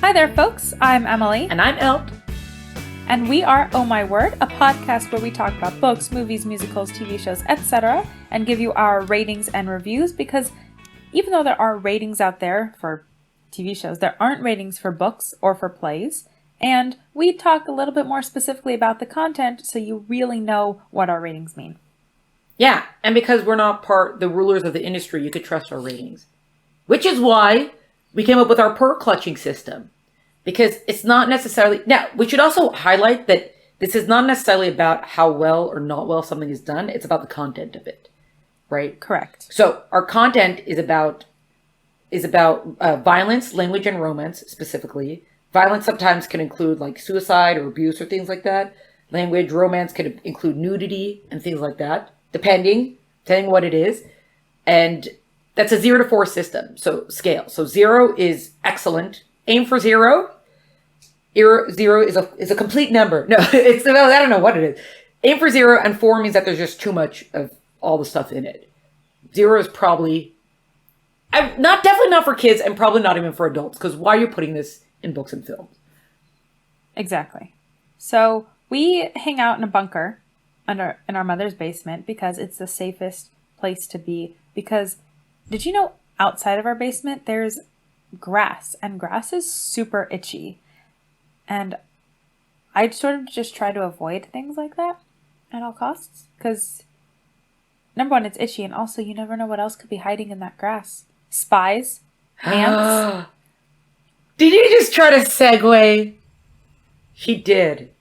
Hi there, folks. I'm Emily. And I'm Elt. And we are Oh My Word, a podcast where we talk about books, movies, musicals, TV shows, etc. and give you our ratings and reviews, because even though there are ratings out there for TV shows, there aren't ratings for books or for plays. And we talk a little bit more specifically about the content so you really know what our ratings mean. Yeah, and because we're not the rulers of the industry, you could trust our ratings. Which is why we came up with our pearl clutching system. Because it's not necessarily... Now, we should also highlight that this is not necessarily about how well or not well something is done. It's about the content of it, right? Correct. So our content is about violence, language, and romance specifically. Violence sometimes can include like suicide or abuse or things like that. Language, romance can include nudity and things like that, depending what it is. And that's a 0 to 4 system, so scale. So 0 is excellent. Aim for 0. 0 is a complete number. No, I don't know what it is. Aim for 0, and 4 means that there's just too much of all the stuff in it. 0 is probably definitely not for kids, and probably not even for adults, because why are you putting this in books and films? Exactly. So we hang out in a bunker in our mother's basement because it's the safest place to be. Because did you know outside of our basement there's grass, and grass is super itchy, and I'd sort of just try to avoid things like that at all costs, because number one, it's itchy, and also you never know what else could be hiding in that grass. Spies, ants. Did you just try to segue? She did.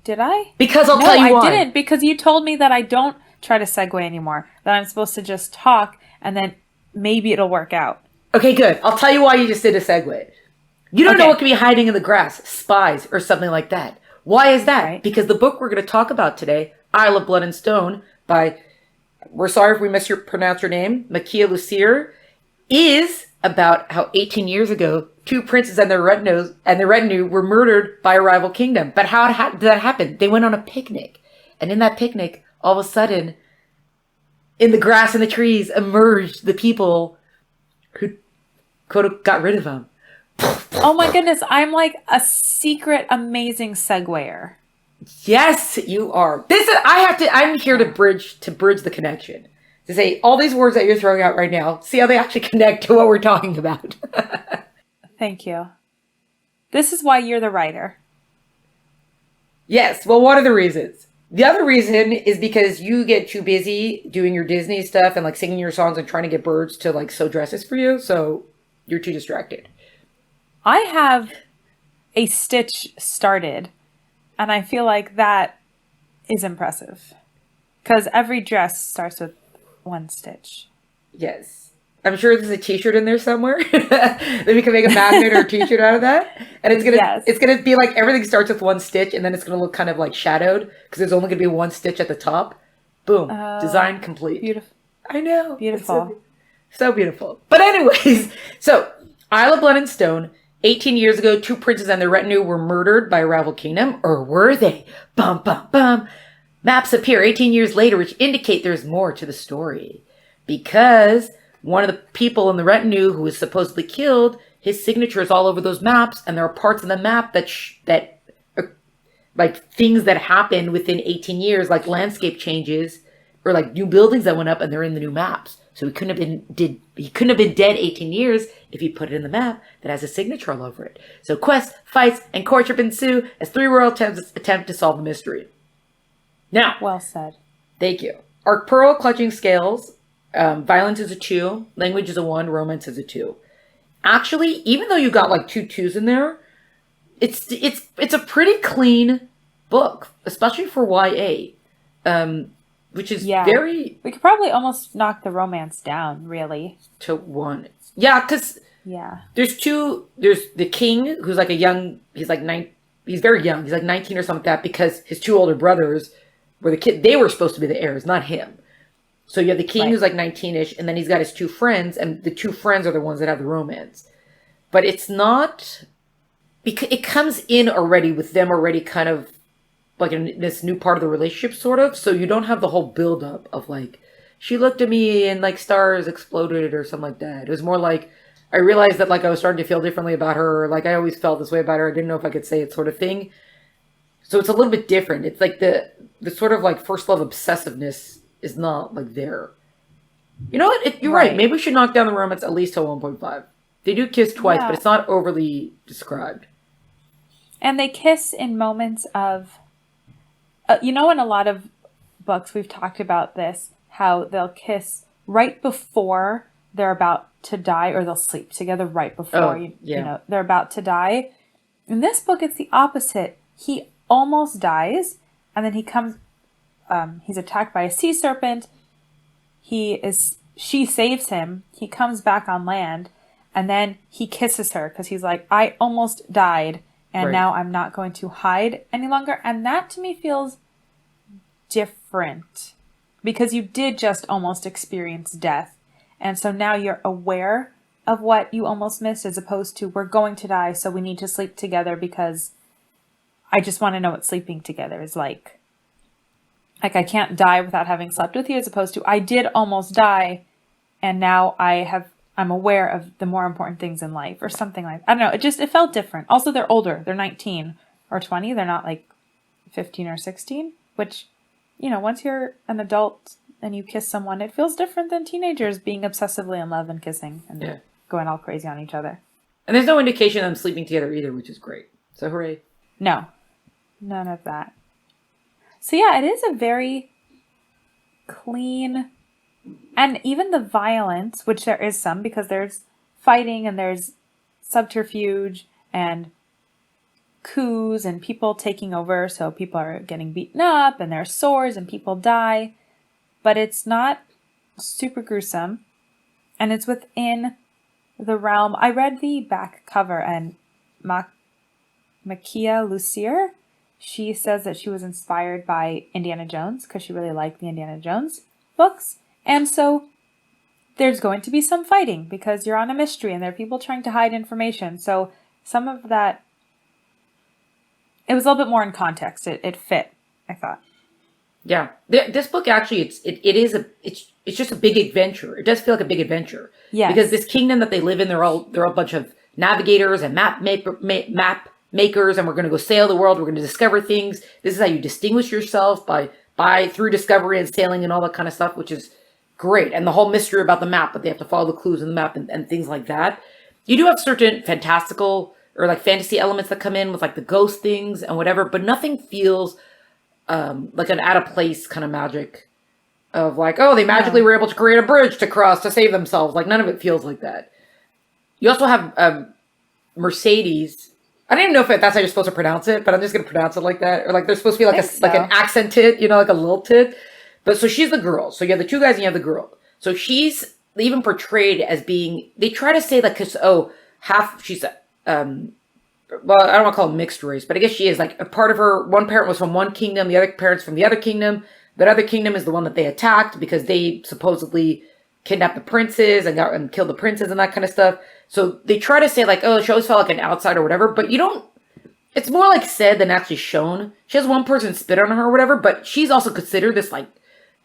Did I? Because I'll tell you why. No, I didn't, because you told me that I don't try to segue anymore, that I'm supposed to just talk and then maybe it'll work out. Okay, good. I'll tell you why you just did a segue. You don't know what could be hiding in the grass. Spies or something like that. Why is that? Right. Because the book we're going to talk about today, Isle of Blood and Stone, by, we're sorry if we mispronounce your name, Makiia Lucier, is about how 18 years ago, 2 princes and their retinue were murdered by a rival kingdom. But how did that happen? They went on a picnic. And in that picnic, all of a sudden, in the grass and the trees, emerged the people who could have got rid of them. Oh my goodness, I'm like a secret amazing seguer. Yes, you are. I'm here to bridge the connection. To say all these words that you're throwing out right now, see how they actually connect to what we're talking about. Thank you. This is why you're the writer. Yes, well, one of the reasons. The other reason is because you get too busy doing your Disney stuff and like singing your songs and trying to get birds to like sew dresses for you, so you're too distracted. I have a stitch started, and I feel like that is impressive. Because every dress starts with 1 stitch. Yes. I'm sure there's a t-shirt in there somewhere that we can make a magnet or a t-shirt out of that. And it's gonna be like everything starts with 1 stitch, and then it's gonna look kind of like shadowed because there's only gonna be 1 stitch at the top. Boom. Design complete. Beautiful. I know. Beautiful. So beautiful. But anyways, so Isle of Blood and Stone, 18 years ago, 2 princes and their retinue were murdered by a rival kingdom. Or were they? Bum, bum, bum. Maps appear 18 years later, which indicate there's more to the story. Because one of the people in the retinue who was supposedly killed, his signature is all over those maps, and there are parts of the map that are like things that happened within 18 years, like landscape changes, or like new buildings that went up, and they're in the new maps. So he couldn't have been dead 18 years if he put it in the map that has a signature all over it. So quests, fights, and courtship ensue as 3 royal attempt to solve the mystery. Now, well said. Thank you. Our pearl clutching scales, violence is a 2, language is a 1, romance is a 2. Actually, even though you got like 2 2s in there, it's a pretty clean book, especially for YA. Which is very... We could probably almost knock the romance down, really. To 1. Yeah, because there's the king, who's like he's very young. He's like 19 or something like that, because his 2 older brothers were they were supposed to be the heirs, not him. So you have the king who's like 19-ish, and then he's got his 2 friends, and the 2 friends are the ones that have the romance. But it's not... Because it comes in already with them already kind of like in this new part of the relationship, sort of. So you don't have the whole build-up of like, she looked at me and like stars exploded or something like that. It was more like, I realized that like I was starting to feel differently about her. Like I always felt this way about her. I didn't know if I could say it, sort of thing. So it's a little bit different. It's like the sort of like first love obsessiveness is not like there. You know what? You're right. Right. Maybe we should knock down the romance at least to 1.5. They do kiss twice, but Yeah. it's not overly described. And they kiss in moments of, in a lot of books we've talked about this, how they'll kiss right before they're about to die, or they'll sleep together right before they're about to die. In this book, it's the opposite. He almost dies, and then he comes. He's attacked by a sea serpent. She saves him. He comes back on land, and then he kisses her because he's like, I almost died, and now I'm not going to hide any longer. And that to me feels different because you did just almost experience death. And so now you're aware of what you almost missed, as opposed to we're going to die, so we need to sleep together because I just want to know what sleeping together is like. Like, I can't die without having slept with you, as opposed to I did almost die, and now I'm aware of the more important things in life, or something like, I don't know. It felt different. Also, they're older. They're 19 or 20. They're not like 15 or 16, which, once you're an adult and you kiss someone, it feels different than teenagers being obsessively in love and kissing and going all crazy on each other. And there's no indication of them sleeping together either, which is great. So hooray. No, none of that. So yeah, it is a very clean, and even the violence, which there is some, because there's fighting and there's subterfuge and coups and people taking over, so people are getting beaten up and there's swords and people die, but it's not super gruesome, and it's within the realm. I read the back cover, and Makiia Lucier, she says that she was inspired by Indiana Jones because she really liked the Indiana Jones books. And so there's going to be some fighting because you're on a mystery and there are people trying to hide information. So some of that, it was a little bit more in context. It fit, I thought. Yeah. This book actually, it's just a big adventure. It does feel like a big adventure. Yes. Because this kingdom that they live in, they're all a bunch of navigators and map makers, and we're going to go sail the world. We're going to discover things. This is how you distinguish yourself by through discovery and sailing and all that kind of stuff, which is great. And the whole mystery about the map, but they have to follow the clues in the map and things like that. You do have certain fantastical or like fantasy elements that come in with like the ghost things and whatever, but nothing feels like an out of place kind of magic of like, oh, they magically were able to create a bridge to cross to save themselves. Like none of it feels like that. You also have Mercedes. I don't even know if that's how you're supposed to pronounce it, but I'm just going to pronounce it like that. Or like there's supposed to be like like an accented, like a lilted. But so she's the girl. So you have the two guys and you have the girl. So she's even portrayed as being, they try to say like, she's well, I don't want to call it mixed race, but I guess she is like a part of her. One parent was from one kingdom. The other parent's from the other kingdom. That other kingdom is the one that they attacked because they supposedly kidnapped the princes and killed the princes and that kind of stuff. So they try to say like, oh, she always felt like an outsider or whatever, but it's more like said than actually shown. She has one person spit on her or whatever, but she's also considered this like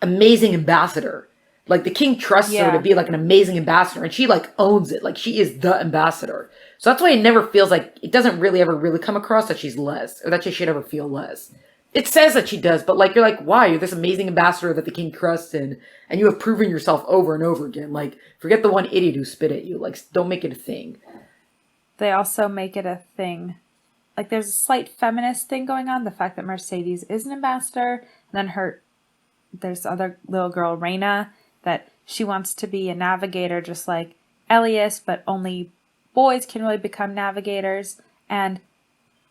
amazing ambassador. Like the king trusts her to be like an amazing ambassador, and she like owns it. Like she is the ambassador. So that's why it never feels like, it doesn't really ever really come across that she's less, or that she should ever feel less. It says that she does, but like, you're like, why? You're this amazing ambassador that the king trusts in, and you have proven yourself over and over again. Like, forget the one idiot who spit at you. Like, don't make it a thing. They also make it a thing. Like, there's a slight feminist thing going on. The fact that Mercedes is an ambassador, and then there's other little girl, Reina, that she wants to be a navigator just like Elias, but only boys can really become navigators. And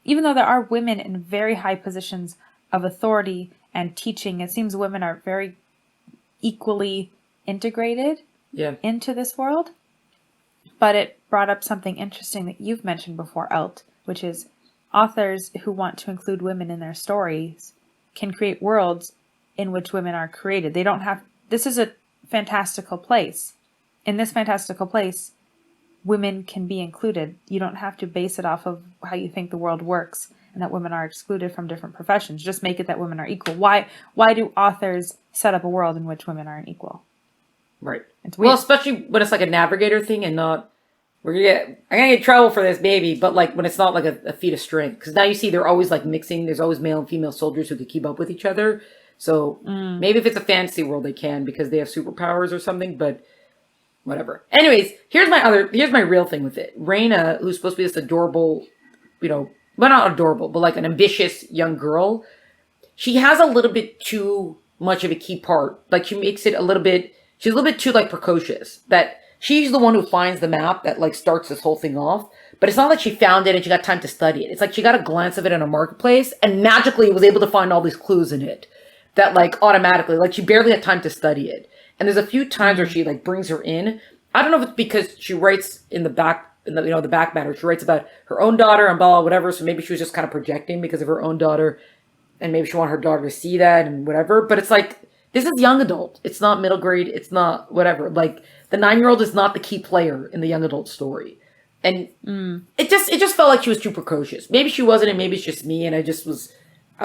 even though there are women in very high positions of authority and teaching, it seems women are very equally integrated into this world. But it brought up something interesting that you've mentioned before, Elt, which is authors who want to include women in their stories can create worlds in which women are created. They don't have, this is a fantastical place. In this fantastical place, women can be included. You don't have to base it off of how you think the world works and that women are excluded from different professions. Just make it that women are equal. Why do authors set up a world in which women aren't equal? Right. It's weird. Well, especially when it's like a navigator thing and not I'm gonna get in trouble for this, baby. But like when it's not like a feat of strength, because now you see they're always like mixing. There's always male and female soldiers who could keep up with each other. So maybe if it's a fantasy world, they can because they have superpowers or something. But whatever. Anyways, here's my real thing with it. Reyna, who's supposed to be this adorable, well, not adorable, but like an ambitious young girl. She has a little bit too much of a key part. Like she makes it she's a little bit too like precocious. That she's the one who finds the map that like starts this whole thing off. But it's not like she found it and she got time to study it. It's like she got a glance of it in a marketplace and magically was able to find all these clues in it. That like automatically, like she barely had time to study it. And there's a few times where she like brings her in. I don't know if it's because she writes in the back matter. She writes about her own daughter and blah, whatever. So maybe she was just kind of projecting because of her own daughter. And maybe she wanted her daughter to see that and whatever. But it's like, this is young adult. It's not middle grade. It's not whatever. Like the 9-year-old is not the key player in the young adult story. And it just felt like she was too precocious. Maybe she wasn't, and maybe it's just me. And I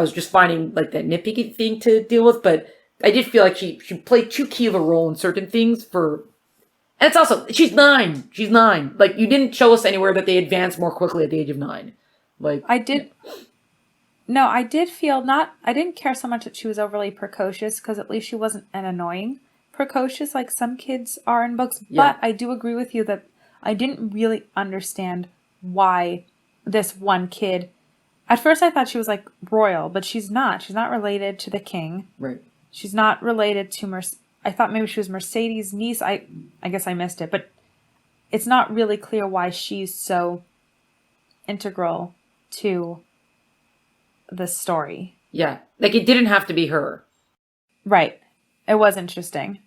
was just finding like that nitpicky thing to deal with. But I did feel like she played too key of a role in certain things and it's also, she's 9. She's 9. Like you didn't show us anywhere that they advanced more quickly at the age of 9. Like I did. No, I did feel I didn't care so much that she was overly precocious because at least she wasn't an annoying precocious like some kids are in books. Yeah. But I do agree with you that I didn't really understand why this one kid, at first I thought she was like royal, but she's not. She's not related to the king. Right. She's not related to I thought maybe she was Mercedes' niece. I guess I missed it, but it's not really clear why she's so integral to the story. Yeah. Like it didn't have to be her. Right. It was interesting.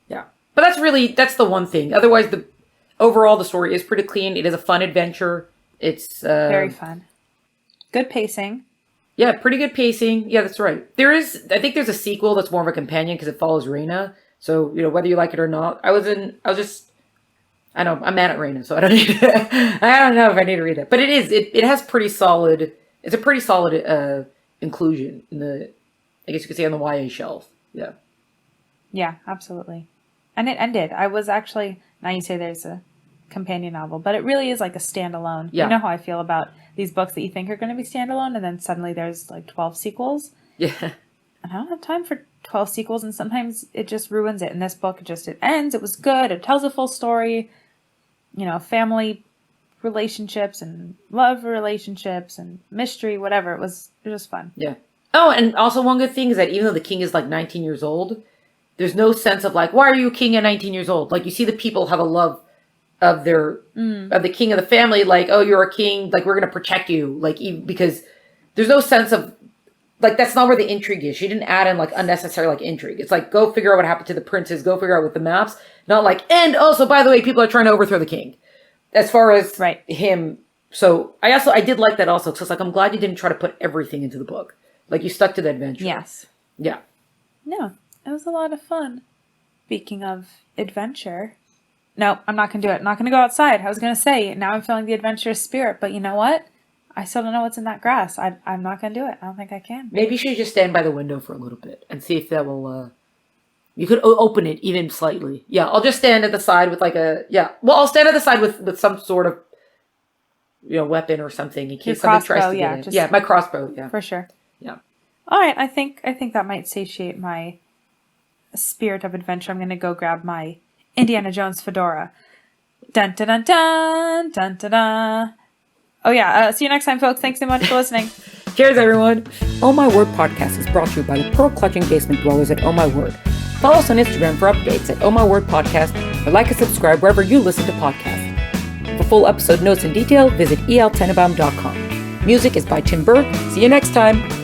Yeah. But that's the one thing. Otherwise overall the story is pretty clean. It is a fun adventure. It's very fun. Good pacing. Yeah, pretty good pacing. Yeah, that's right. I think there's a sequel that's more of a companion because it follows Reyna. So, whether you like it or not, I know, I'm mad at Reyna, so I don't know if I need to read it. But it has pretty solid, it's a pretty solid inclusion in I guess you could say on the YA shelf. Yeah. Yeah, absolutely. And it ended. I was actually, now you say there's a companion novel, but it really is like a standalone. Yeah. You know how I feel about these books that you think are going to be standalone and then suddenly there's like 12 sequels. Yeah. And I don't have time for 12 sequels and sometimes it just ruins it. In this book, it ends. It was good. It tells a full story, family relationships and love relationships and mystery, whatever. It was just fun. Yeah. Oh, and also one good thing is that even though the king is like 19 years old, there's no sense of like, why are you a king at 19 years old? Like you see the people have a love of of the king of the family, like, oh, you're a king, like we're gonna protect you, like because there's no sense of like that's not where the intrigue is. She didn't add in like unnecessary like intrigue. It's like go figure out what happened to the princes, go figure out with the maps, not like and also by the way people are trying to overthrow the king. As far as him, so I did like that also. So it's like I'm glad you didn't try to put everything into the book. Like you stuck to the adventure. Yes. Yeah. No, it was a lot of fun. Speaking of adventure. No, I'm not going to do it. I'm not going to go outside. I was going to say, now I'm feeling the adventurous spirit, but you know what? I still don't know what's in that grass. I'm not going to do it. I don't think I can. Maybe you should just stand by the window for a little bit and see if that will, you could open it even slightly. Yeah, I'll just stand at the side with like I'll stand at the side with some sort of, weapon or something in case something tries to get in. Yeah, my crossbow, yeah. For sure. Yeah. All right, I think that might satiate my spirit of adventure. I'm going to go grab my Indiana Jones fedora. Dun dun dun dun dun dun dun. Oh yeah, see you next time, folks. Thanks so much for listening. Cheers, everyone. Oh My Word podcast is brought to you by the pearl-clutching basement dwellers at Oh My Word. Follow us on Instagram for updates at Oh My Word podcast, or like and subscribe wherever you listen to podcasts. For full episode notes and detail, visit eltenenbaum.com. Music is by Tim Burke. See you next time.